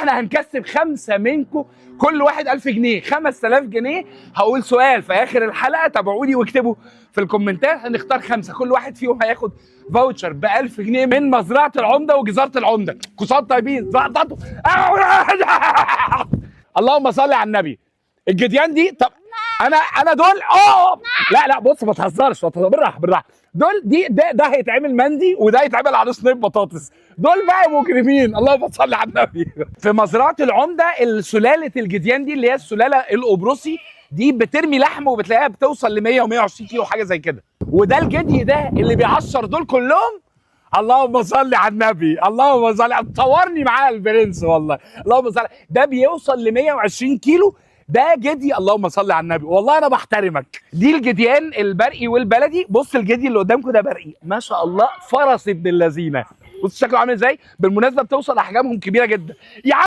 احنا هنكسب 5 منكم، كل واحد 1000 جنيه، 5000 جنيه. هقول سؤال في اخر الحلقه، تابعوني واكتبوا في الكومنتات. هنختار 5، كل واحد فيهم هياخد فاوتشر ب 1000 جنيه من مزرعه العمده وجزاره العمده. كوسات طيبين زقططوا. اللهم صل على النبي. الجديان دي، طب انا دول لا بص ما تهزرش، بالراحه بالراحه. دول ده هيتعمل مندي، وده هيتعمل على صينيه بطاطس. دول بقى مجرمين. اللهم صل على النبي. في مزرعه العمده السلاله الجديان دي اللي هي السلاله القبرصي دي بترمي لحم وبتلاقيها بتوصل ل 100 و120 كيلو حاجه زي كده. وده الجدي ده اللي بيعشر دول كلهم. اللهم صل على النبي. اللهم صل، تصورني معاه البرنس والله. اللهم صل. ده بيوصل ل 120 كيلو. ده جدي. اللهم صل على النبي. والله انا بحترمك. دي الجديان البرقي والبلدي. بص الجدي اللي قدامكم ده برقي ما شاء الله، فرس ابن اللذينه. بص شكله عامل ازاي. بالمناسبه بتوصل احجامهم كبيره جدا يا عم.